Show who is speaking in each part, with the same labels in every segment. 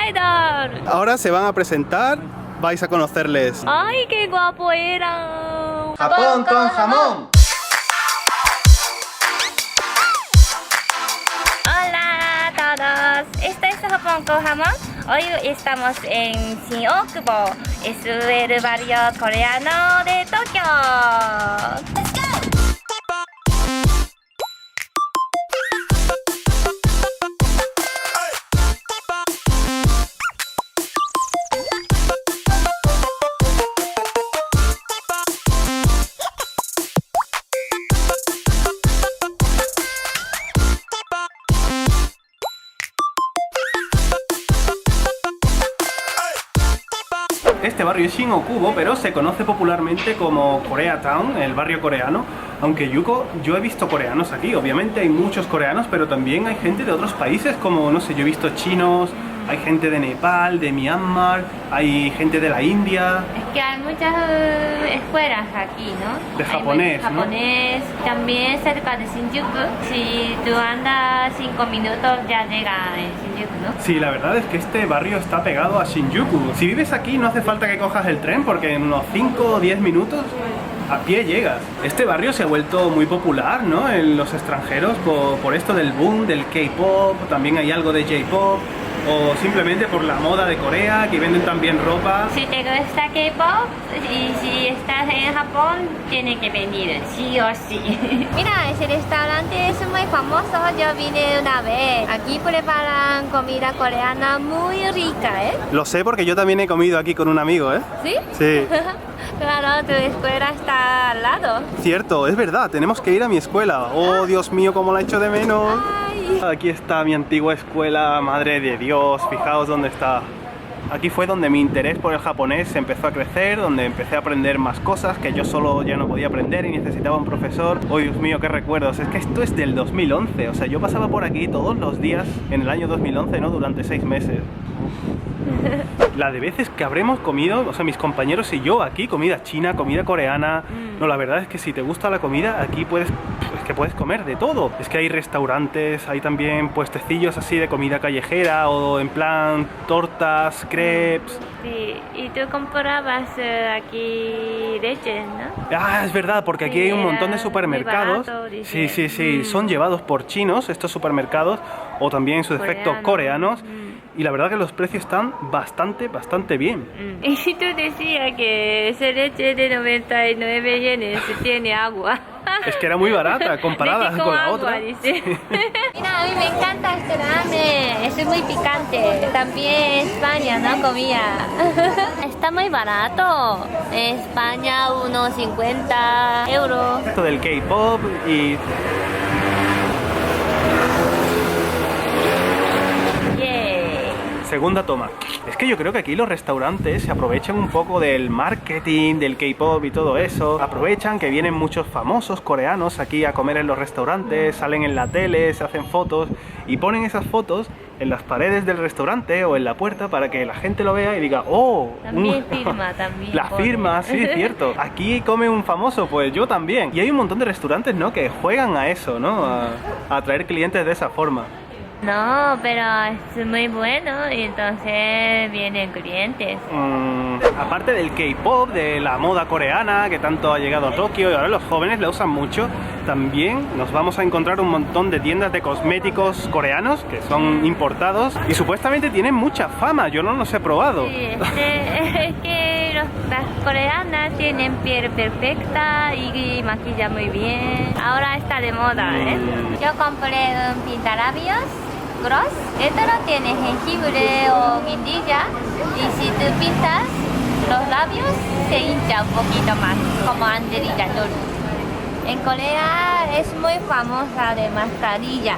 Speaker 1: idol.
Speaker 2: Ahora se van a presentar, vais a conocerles.
Speaker 1: ¡Ay, qué guapo era!
Speaker 2: ¡Japón con jamón!
Speaker 1: Hola a todos, esto es Japón con jamón. Hoy estamos en Shin-Okubo, es el barrio coreano de Tokio.
Speaker 2: Este barrio es Shin-Okubo, pero se conoce popularmente como Koreatown, el barrio coreano. Aunque Yuko, yo he visto coreanos aquí, obviamente hay muchos coreanos, pero también hay gente de otros países como, no sé, yo he visto chinos, hay gente de Nepal, de Myanmar, hay gente de la India.
Speaker 1: Es que hay muchas escuelas aquí, ¿no?
Speaker 2: De japonés,
Speaker 1: hay japonés, también cerca de Shinjuku. Si tú andas 5 minutos ya llega en Shinjuku, ¿no?
Speaker 2: Sí, la verdad es que este barrio está pegado a Shinjuku. Si vives aquí no hace falta que cojas el tren porque en unos 5 o 10 minutos a pie llegas. Este barrio se ha vuelto muy popular, ¿no? En los extranjeros por esto del boom del K-pop, también hay algo de J-pop. O simplemente por la moda de Corea, que venden también ropa.
Speaker 1: Si te gusta K-pop y si estás en Japón, tiene que venir, sí o sí. Mira, ese restaurante es muy famoso, yo vine una vez. Aquí preparan comida coreana muy rica, ¿eh?
Speaker 2: Lo sé porque yo también he comido aquí con un amigo, ¿eh?
Speaker 1: ¿Sí?
Speaker 2: Sí.
Speaker 1: Claro, tu escuela está al lado.
Speaker 2: Cierto, es verdad, tenemos que ir a mi escuela. Oh, Dios mío, cómo la echo de menos.
Speaker 1: Ay.
Speaker 2: Aquí está mi antigua escuela, madre de Dios, fijaos dónde está. Aquí fue donde mi interés por el japonés empezó a crecer, donde empecé a aprender más cosas que yo solo ya no podía aprender y necesitaba un profesor. Oh, Dios mío, qué recuerdos. Es que esto es del 2011, o sea, yo pasaba por aquí todos los días en el año 2011, ¿no? Durante 6 meses. La de veces que habremos comido, o sea, mis compañeros y yo aquí, comida china, comida coreana. No, la verdad es que si te gusta la comida, aquí puedes comer de todo. Es que hay restaurantes, hay también puestecillos así de comida callejera o en plan tortas, crepes.
Speaker 1: Sí, y tú comprabas aquí leche, ¿no?
Speaker 2: Ah, es verdad, porque aquí
Speaker 1: Sí,
Speaker 2: hay un montón de
Speaker 1: era
Speaker 2: supermercados.
Speaker 1: muy barato, dice.
Speaker 2: Sí, son llevados por chinos estos supermercados o también en su defecto coreanos. Y la verdad que los precios están bastante bien.
Speaker 1: Y si tú decías que esa leche de 99 yenes tiene agua.
Speaker 2: Es que era muy barata comparada
Speaker 1: Leche
Speaker 2: con la
Speaker 1: agua,
Speaker 2: otra.
Speaker 1: dice. Mira, a mí me encanta este ramen, es muy picante. También España, ¿no? Comía. Está muy barato. En España unos 50 euros.
Speaker 2: Esto del K-pop y... Segunda toma. Es que yo creo que aquí los restaurantes se aprovechan un poco del marketing, del K-pop y todo eso. Aprovechan que vienen muchos famosos coreanos aquí a comer en los restaurantes, salen en la tele, se hacen fotos y ponen esas fotos en las paredes del restaurante o en la puerta para que la gente lo vea y diga, oh,
Speaker 1: También firma, también.
Speaker 2: la
Speaker 1: pone.
Speaker 2: firma, sí, cierto. Aquí come un famoso, pues yo también. Y hay un montón de restaurantes, ¿no? Que juegan a eso, ¿no? A atraer clientes de esa forma.
Speaker 1: No, pero es muy bueno y entonces vienen clientes.
Speaker 2: Aparte del K-pop, de la moda coreana que tanto ha llegado a Tokio y ahora los jóvenes la usan mucho, también nos vamos a encontrar un montón de tiendas de cosméticos coreanos que son importados y supuestamente tienen mucha fama, yo no los he probado.
Speaker 1: Sí, es que las coreanas tienen piel perfecta y maquillan muy bien. Ahora está de moda, ¿eh? Yo compré un pintalabios gloss. Esto no tiene jengibre o guindilla y si tú pintas los labios se hincha un poquito más, como Angelina Jolie. En Corea es muy famosa de mascarilla.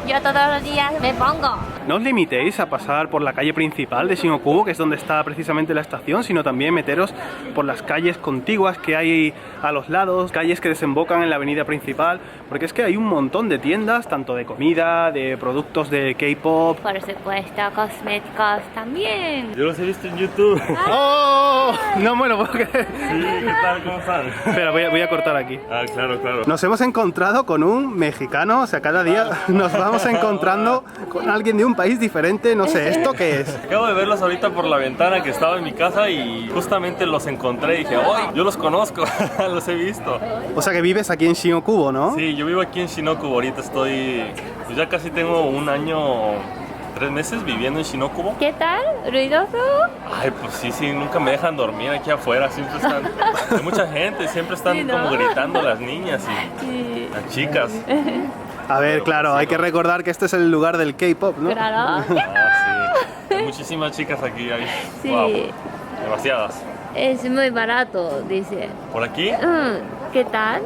Speaker 1: Yo todos los días me pongo.
Speaker 2: No os limitéis a pasar por la calle principal de Shin-Okubo, que es donde está precisamente la estación, sino también meteros por las calles contiguas que hay a los lados, calles que desembocan en la avenida principal, porque es que hay un montón de tiendas, tanto de comida, de productos de K-pop.
Speaker 1: Por supuesto, cosméticos también.
Speaker 3: Yo los he visto en YouTube.
Speaker 2: ¡Oh! No me lo puedo creer.
Speaker 3: Sí, ¿qué tal? ¿Cómo están?
Speaker 2: Espera, voy a cortar aquí.
Speaker 3: Ok. claro, claro.
Speaker 2: Nos hemos encontrado con un mexicano, o sea, cada día nos vamos encontrando con alguien de un país diferente, no sé, ¿esto qué es?
Speaker 3: Acabo de verlos ahorita por la ventana que estaba en mi casa y justamente los encontré y dije, ¡ay! Yo los conozco, los he visto.
Speaker 2: O sea que vives aquí en Shinokubo, ¿no?
Speaker 3: Sí, yo vivo aquí en Shinokubo, ahorita estoy, pues ya casi tengo un año, 3 meses viviendo en Shinokubo.
Speaker 1: ¿Qué tal? ¿Ruidoso?
Speaker 3: Ay, pues sí, nunca me dejan dormir aquí afuera, siempre están, hay mucha gente, siempre están
Speaker 1: Sí, ¿no?
Speaker 3: como gritando las niñas y
Speaker 1: Sí.
Speaker 3: las chicas.
Speaker 2: A ver, claro, hay que recordar que este es el lugar del K-pop, ¿no?
Speaker 1: Claro.
Speaker 3: Ah, sí. Hay muchísimas chicas aquí, hay,
Speaker 1: Sí.
Speaker 3: wow, demasiadas.
Speaker 1: Es muy barato, dice.
Speaker 3: ¿Por aquí?
Speaker 1: ¿Qué tal?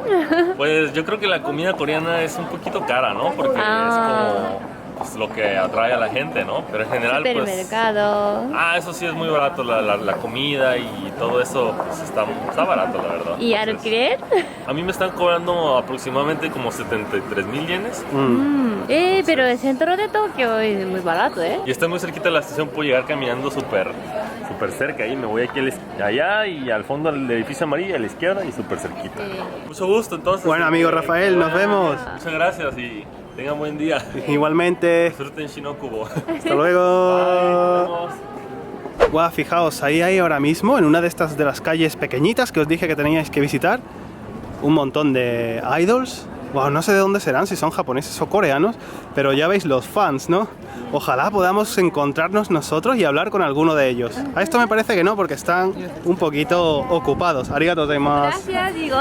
Speaker 3: Pues yo creo que la comida coreana es un poquito cara, ¿no? Porque es como pues, lo que atrae a la gente, ¿no? Pero en general, pues...
Speaker 1: Supermercado.
Speaker 3: Eso sí es muy barato, la comida y todo eso, pues está barato, la verdad.
Speaker 1: ¿Y
Speaker 3: Entonces,
Speaker 1: alquiler?
Speaker 3: a mí me están cobrando aproximadamente como 73,000 yenes.
Speaker 1: Pero el centro de Tokio es muy barato, ¿eh?
Speaker 3: Y está muy cerquita de la estación, puedo llegar caminando súper cerca. Ahí me voy aquí allá y al fondo del edificio amarillo, a la izquierda y súper cerquita.
Speaker 1: Sí.
Speaker 3: Mucho gusto, entonces.
Speaker 2: Bueno, amigo Rafael, nos vemos.
Speaker 3: Muchas gracias y tengan buen día.
Speaker 2: Igualmente.
Speaker 3: Disfruten Shinokubo.
Speaker 2: Hasta luego. Guau, fijaos, ahí hay ahora mismo, en una de estas de las calles pequeñitas que os dije que teníais que visitar, un montón de idols. Wow, no sé de dónde serán, si son japoneses o coreanos, pero ya veis los fans, ¿no? Ojalá podamos encontrarnos nosotros y hablar con alguno de ellos. A esto me parece que no, porque están un poquito ocupados. Arigatou gozaimasu.
Speaker 1: Gracias, digo.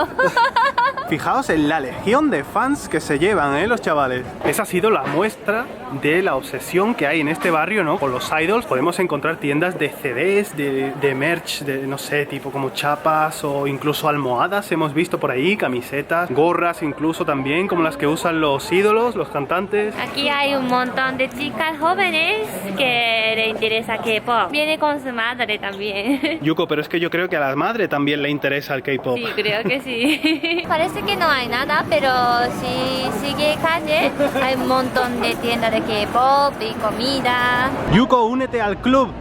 Speaker 2: Fijaos en la legión de fans que se llevan, los chavales. Esa ha sido la muestra de la obsesión que hay en este barrio, ¿no? Con los idols podemos encontrar tiendas de CDs, de merch, de no sé, tipo como chapas o incluso almohadas hemos visto por ahí, camisetas, gorras incluso también, como las que usan los ídolos, los cantantes.
Speaker 1: Aquí hay un montón de chicas jóvenes que le interesa K-pop. Viene con su madre también.
Speaker 2: Yuko, pero es que yo creo que a la madre también le interesa el K-pop.
Speaker 1: Sí, creo que sí. Parece que no hay nada, pero si sigue calle, hay un montón de tiendas de K-pop y comida.
Speaker 2: Yuko, únete al club.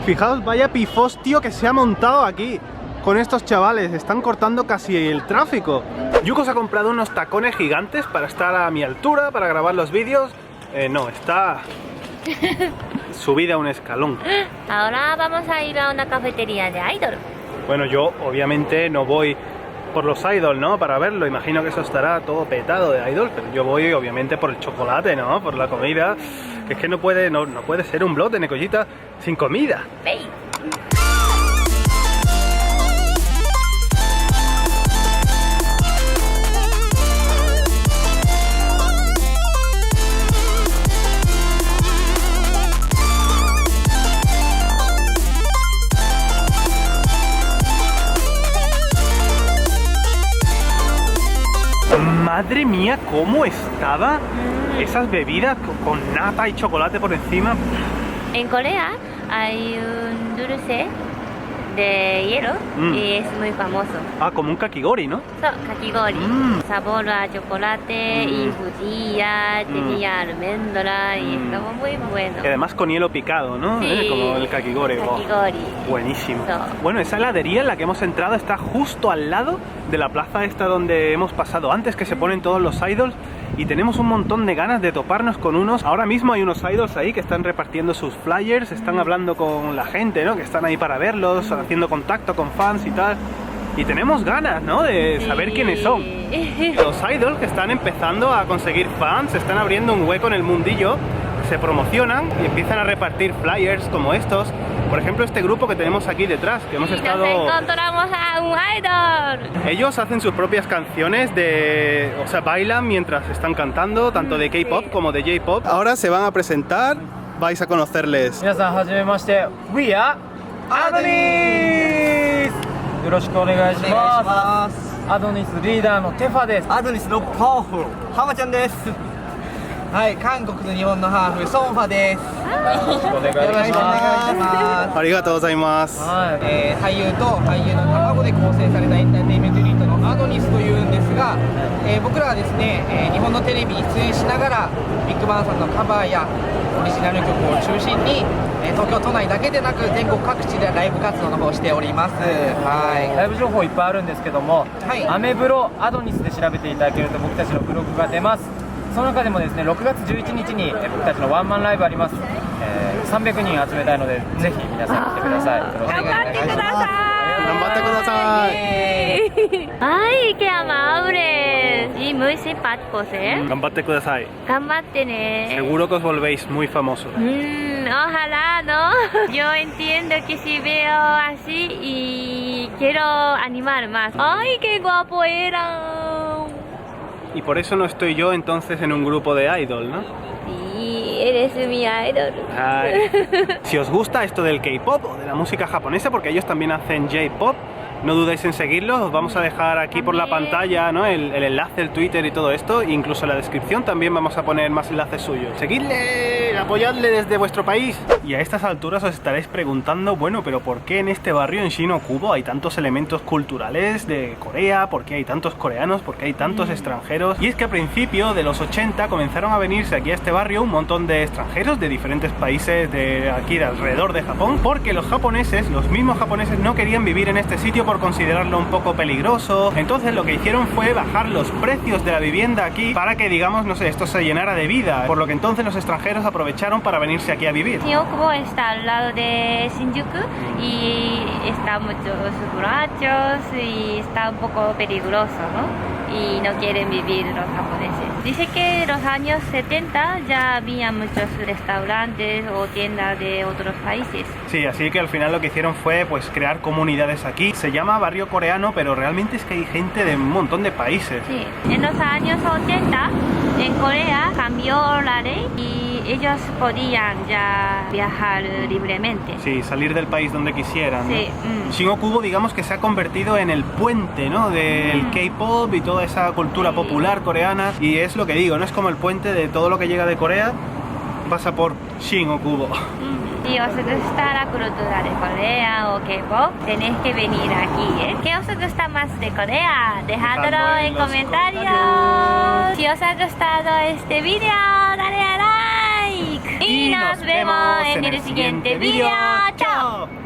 Speaker 2: Fijaos, vaya pifostio que se ha montado aquí con estos chavales. Están cortando casi el tráfico. Yuko se ha comprado unos tacones gigantes para estar a mi altura, para grabar los vídeos. No, está subida a un escalón.
Speaker 1: Ahora vamos a ir a una cafetería de idol.
Speaker 2: Bueno, yo obviamente no voy por los idol, ¿no? Para verlo, imagino que eso estará todo petado de idol, pero yo voy obviamente por el chocolate, ¿no? Por la comida, que es que no puede ser un vlog de Nekollita sin comida.
Speaker 1: Ve.
Speaker 2: Madre mía, cómo estaba esas bebidas con nata y chocolate por encima.
Speaker 1: En Corea hay un dulce de hielo y es muy famoso.
Speaker 2: Como un kakigori, ¿no?
Speaker 1: Kakigori. Sabor a chocolate y frutilla, tenía almendra y estaba muy bueno.
Speaker 2: Y además con hielo picado, ¿no?
Speaker 1: Sí,
Speaker 2: Como el kakigori.
Speaker 1: kakigori.
Speaker 2: Buenísimo.
Speaker 1: So.
Speaker 2: Bueno, esa heladería en la que hemos entrado está justo al lado de la plaza esta donde hemos pasado antes, que se ponen todos los idols. Y tenemos un montón de ganas de toparnos con unos. Ahora mismo hay unos idols ahí que están repartiendo sus flyers, están hablando con la gente, ¿no? Que están ahí para verlos, haciendo contacto con fans y tal. Y tenemos ganas, ¿no? De saber quiénes son. Los idols que están empezando a conseguir fans, están abriendo un hueco en el mundillo, se promocionan y empiezan a repartir flyers como estos. Por ejemplo, este grupo que tenemos aquí detrás, que hemos estado...
Speaker 1: Nos encontramos a un idol.
Speaker 2: Ellos hacen sus propias canciones o sea, bailan mientras están cantando, tanto de K-pop como de J-pop. Ahora se van a presentar, vais a conocerles.
Speaker 4: 皆さんはじめまして We are Adonis よろしくお願いしますアドニスリーダーのテファです
Speaker 5: アドニスのパワフルハマちゃんです。はい、韓国と日本のハーフソンファです。
Speaker 4: よろしくお願い
Speaker 5: よろしくお
Speaker 4: しま
Speaker 5: 願いします。
Speaker 2: ありがとうございます。
Speaker 4: すはい
Speaker 5: 俳優と俳優の卵で構成されたエンターテインメントユニットのアドニスというんですが、僕らはですね、日本のテレビに出演しながらビッグバンさんのカバーやオリジナル曲を中心に、東京都内だけでなく全国各地でライブ活動の方をしております。はい。
Speaker 4: ライブ情報いっぱいあるんですけども、
Speaker 5: はい
Speaker 4: アメブロアドニスで調べていただけると僕たちのブログが出ます。その中でもですね、6月11日に僕たちのワンマンライブあります。300人集めたいのでぜひ皆さん来てください。よろしくお願いします。
Speaker 2: 頑張ってください。
Speaker 1: Ay, qué amable y muy simpáticos, ¿eh?
Speaker 2: 頑張ってください。
Speaker 1: 頑張ってね。
Speaker 2: Seguro que os volvéis muy famosos.
Speaker 1: Ojalá, ¿no? Yo entiendo que si veo así y quiero animar más. ¡Ay, qué guapo era!
Speaker 2: Y por eso no estoy yo entonces en un grupo de idol, ¿no?
Speaker 1: Sí, eres mi idol.
Speaker 2: Ay. Si os gusta esto del K-pop o de la música japonesa, porque ellos también hacen J-pop, no dudéis en seguirlos. Os vamos a dejar aquí por la pantalla, ¿no? el enlace, el Twitter y todo esto. Incluso en la descripción también vamos a poner más enlaces suyos. Seguidle, apoyadle desde vuestro país. Y a estas alturas os estaréis preguntando, bueno, pero ¿por qué en este barrio en Shin-Okubo hay tantos elementos culturales de Corea? ¿Por qué hay tantos coreanos? ¿Por qué hay tantos extranjeros? Y es que a principio de los 80 comenzaron a venirse aquí a este barrio un montón de extranjeros de diferentes países de aquí de alrededor de Japón, porque los japoneses, los mismos japoneses, no querían vivir en este sitio por considerarlo un poco peligroso. Entonces lo que hicieron fue bajar los precios de la vivienda aquí para que, digamos, no sé, esto se llenara de vida, por lo que entonces los extranjeros aprovecharon para venirse aquí a vivir.
Speaker 1: Shin-Okubo está al lado de Shinjuku y está muchos borrachos y está un poco peligroso, ¿no? Y no quieren vivir los japoneses. Dice que en los años 70 ya había muchos restaurantes o tiendas de otros países.
Speaker 2: Sí, así que al final lo que hicieron fue pues crear comunidades aquí. Se llama barrio coreano, pero realmente es que hay gente de un montón de países.
Speaker 1: Sí, en los años 80 en Corea cambió la ley y ellos podían ya viajar libremente.
Speaker 2: Sí, salir del país donde quisieran, ¿no?
Speaker 1: Sí.
Speaker 2: Shin-Okubo, digamos que se ha convertido en el puente, ¿no? Del K-pop y toda esa cultura popular coreana. Y es lo que digo, ¿no? Es como el puente de todo lo que llega de Corea, pasa por Shin-Okubo.
Speaker 1: Si os gusta la cultura de Corea o K-pop, tenéis que venir aquí, ¿eh? ¿Qué os gusta más de Corea? Dejadlo en comentarios. Si os ha gustado este video, dale a like. Y nos vemos en el siguiente video. ¡Chao!